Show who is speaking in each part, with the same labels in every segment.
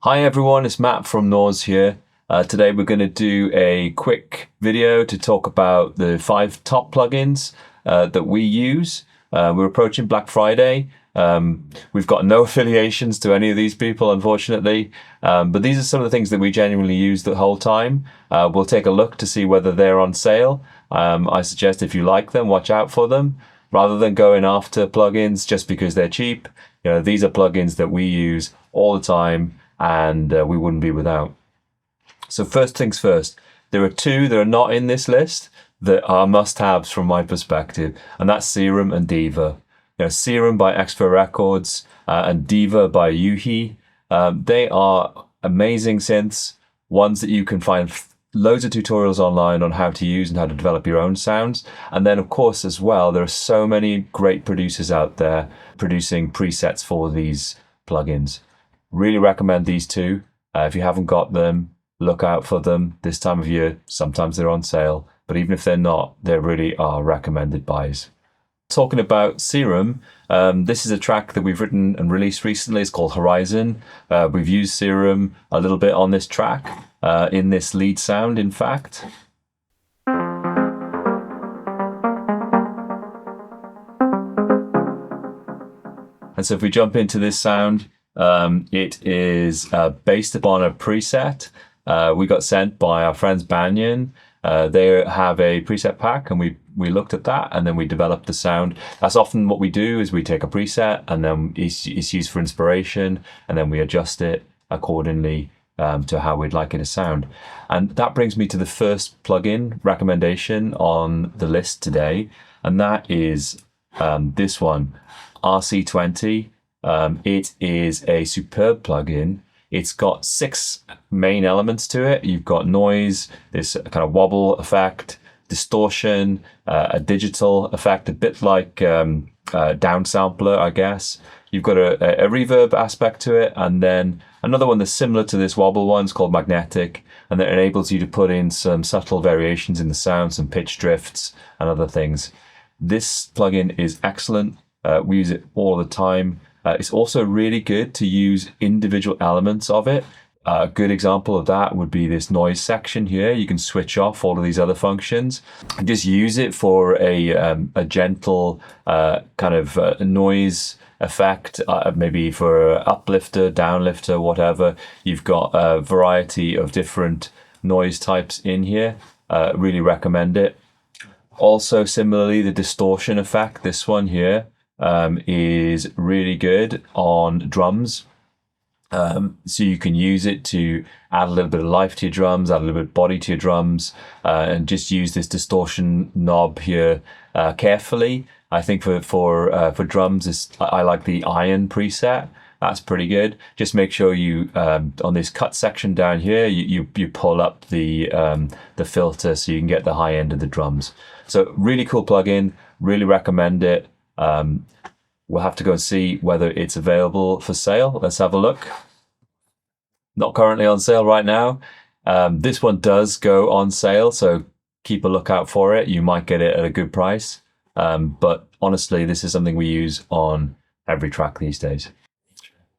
Speaker 1: Hi everyone, it's Matt from Naws here. Today we're going to do a quick video to talk about the 5 top plugins that we use. We're approaching Black Friday. We've got no affiliations to any of these people, unfortunately, but these are some of the things that we genuinely use the whole time. We'll take a look to see whether they're on sale. I suggest if you like them, watch out for them. Rather than going after plugins just because they're cheap, these are plugins that we use all the time and we wouldn't be without. So first things first, there are 2 that are not in this list that are must-haves from my perspective, and that's Serum and Diva. Serum by Xfer Records and Diva by Yuhi. They are amazing synths, ones that you can find loads of tutorials online on how to use and how to develop your own sounds. And then of course as well, there are so many great producers out there producing presets for these plugins. Really recommend these 2. If you haven't got them, look out for them this time of year. Sometimes they're on sale, but even if they're not, they really are recommended buys. Talking about Serum, this is a track that we've written and released recently. It's called Horizon. We've used Serum a little bit on this track, in this lead sound, in fact. And so if we jump into this sound, it is based upon a preset we got sent by our friends Banyan. They have a preset pack, and we looked at that, and then we developed the sound. That's often what we do, is we take a preset and then it's used for inspiration, and then we adjust it accordingly to how we'd like it to sound. And that brings me to the first plugin recommendation on the list today, and that is this one, RC20. It is a superb plugin. It's got 6 main elements to it. You've got noise, this kind of wobble effect, distortion, a digital effect, a bit like downsampler, I guess. You've got a reverb aspect to it, and then another one that's similar to this wobble one is called magnetic, and that enables you to put in some subtle variations in the sound, some pitch drifts and other things. This plugin is excellent. We use it all the time. It's also really good to use individual elements of it. A good example of that would be this noise section here. You can switch off all of these other functions and just use it for a gentle kind of noise effect, maybe for uplifter, downlifter, whatever. You've got a variety of different noise types in here. Really recommend it. Also, similarly, the distortion effect, this one here, is really good on drums. So you can use it to add a little bit of life to your drums, add a little bit of body to your drums, and just use this distortion knob here carefully. I think for drums, I like the iron preset. That's pretty good. Just make sure you on this cut section down here, you pull up the filter so you can get the high end of the drums. So really cool plugin. Really recommend it. We'll have to go and see whether it's available for sale. Let's have a look. Not currently on sale right now. This one does go on sale, so keep a lookout for it. You might get it at a good price. But honestly, this is something we use on every track these days.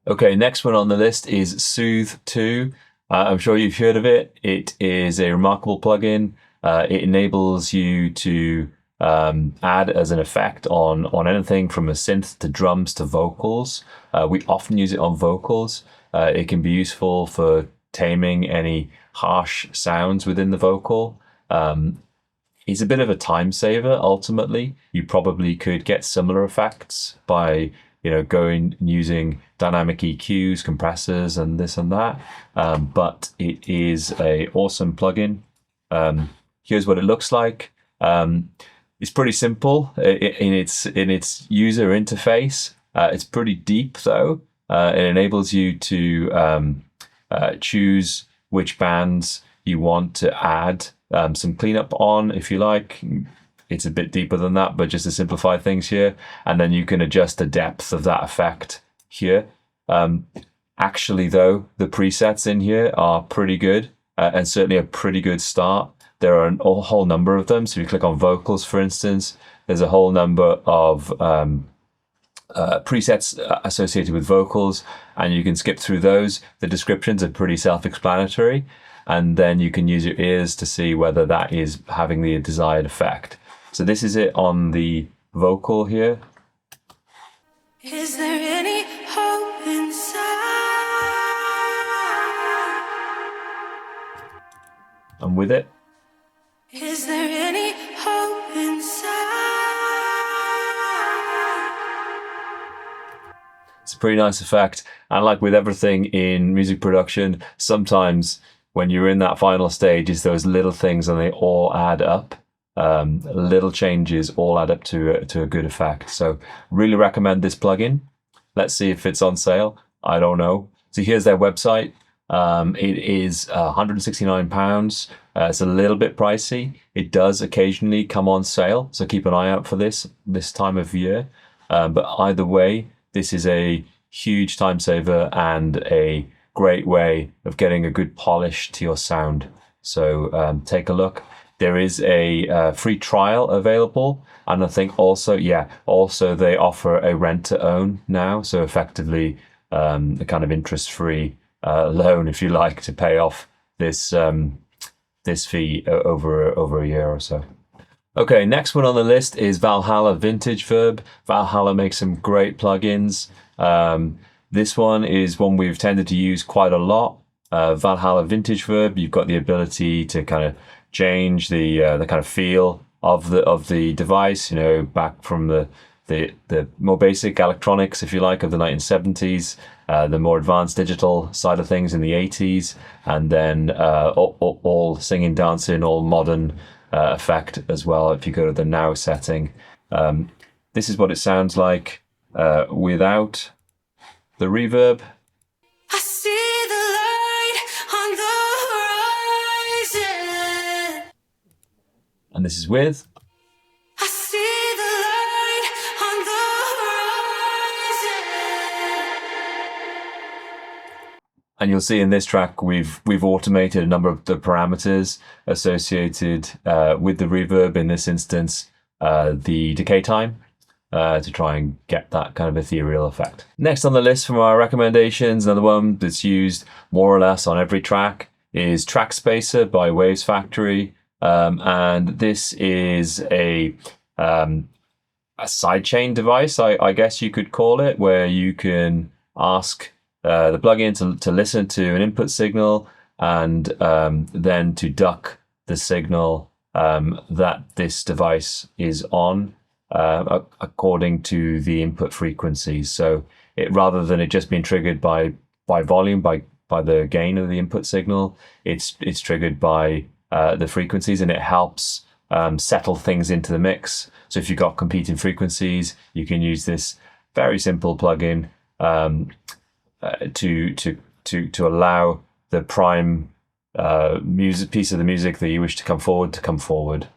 Speaker 1: Okay, next one on the list is Soothe 2. I'm sure you've heard of it. It is a remarkable plugin. It enables you to add as an effect on anything from a synth to drums to vocals. We often use it on vocals. It can be useful for taming any harsh sounds within the vocal. It's a bit of a time saver, ultimately. You probably could get similar effects by going and using dynamic EQs, compressors, and this and that. But it is a awesome plugin. Here's what it looks like. It's pretty simple in its user interface. It's pretty deep though. It enables you to choose which bands you want to add some cleanup on, if you like. It's a bit deeper than that, but just to simplify things here. And then you can adjust the depth of that effect here. Actually though, the presets in here are pretty good and certainly a pretty good start. There are a whole number of them. So if you click on vocals, for instance, there's a whole number of presets associated with vocals, and you can skip through those. The descriptions are pretty self-explanatory, and then you can use your ears to see whether that is having the desired effect. So this is it on the vocal here.
Speaker 2: Is there any hope inside?
Speaker 1: And with it.
Speaker 2: Is there any hope inside?
Speaker 1: It's a pretty nice effect. And like with everything in music production, sometimes when you're in that final stage, it's those little things and they all add up. Little changes all add up to a good effect. So really recommend this plugin. Let's see if it's on sale. I don't know. So here's their website. It is £169. It's a little bit pricey. It does occasionally come on sale, so keep an eye out for this time of year. But either way, this is a huge time saver and a great way of getting a good polish to your sound. So take a look. There is a free trial available, and I think also they offer a rent to own now, so effectively a kind of interest-free loan, if you like, to pay off this this fee over a year or so. Okay, next one on the list is Valhalla Vintage Verb. Valhalla makes some great plugins. This one is one we've tended to use quite a lot. Valhalla Vintage Verb, you've got the ability to kind of change the kind of feel of the device, you know, back from the more basic electronics, if you like, of the 1970s, the more advanced digital side of things in the 80s, and then all singing, dancing, all modern effect as well if you go to the now setting. This is what it sounds like without the reverb.
Speaker 2: I see the light on the horizon.
Speaker 1: And this is with.
Speaker 2: I see the light on the horizon.
Speaker 1: And you'll see in this track we've automated a number of the parameters associated with the reverb, in this instance the decay time, to try and get that kind of ethereal effect. Next on the list from our recommendations, another one that's used more or less on every track, is Trackspacer by Waves Factory. And this is a sidechain device, I guess you could call it, where you can ask the plugin to listen to an input signal and then to duck the signal that this device is on according to the input frequencies. So rather than it just being triggered by volume, by the gain of the input signal, it's triggered by the frequencies, and it helps settle things into the mix. So if you've got competing frequencies, you can use this very simple plugin to allow the prime music piece of the music that you wish to come forward.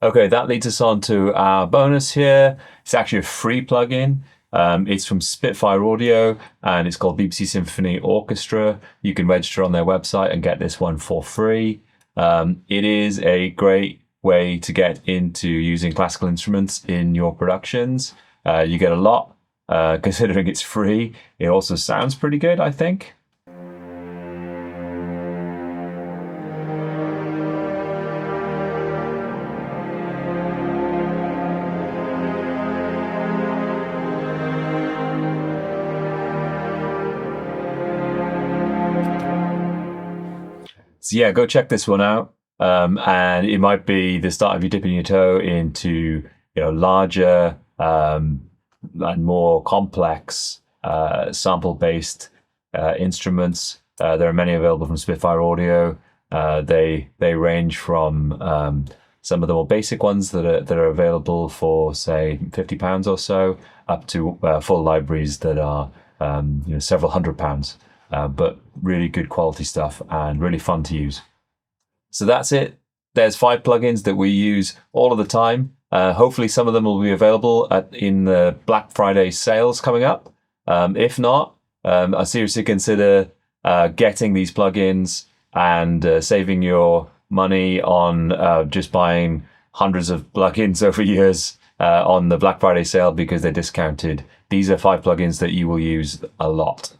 Speaker 1: Okay, that leads us on to our bonus here. It's actually a free plugin. It's from Spitfire Audio, and it's called BBC Symphony Orchestra. You can register on their website and get this one for free. It is a great way to get into using classical instruments in your productions. You get a lot, considering it's free. It also sounds pretty good, I think. So yeah, go check this one out. And it might be the start of you dipping your toe into, larger and more complex sample-based instruments. There are many available from Spitfire Audio. They range from some of the more basic ones that are available for, say, £50 or so, up to full libraries that are several £100s. But really good quality stuff and really fun to use. So that's it. There's 5 plugins that we use all of the time. Hopefully some of them will be available in the Black Friday sales coming up. If not, I seriously consider getting these plugins and saving your money on just buying hundreds of plugins over years on the Black Friday sale because they're discounted. These are 5 plugins that you will use a lot.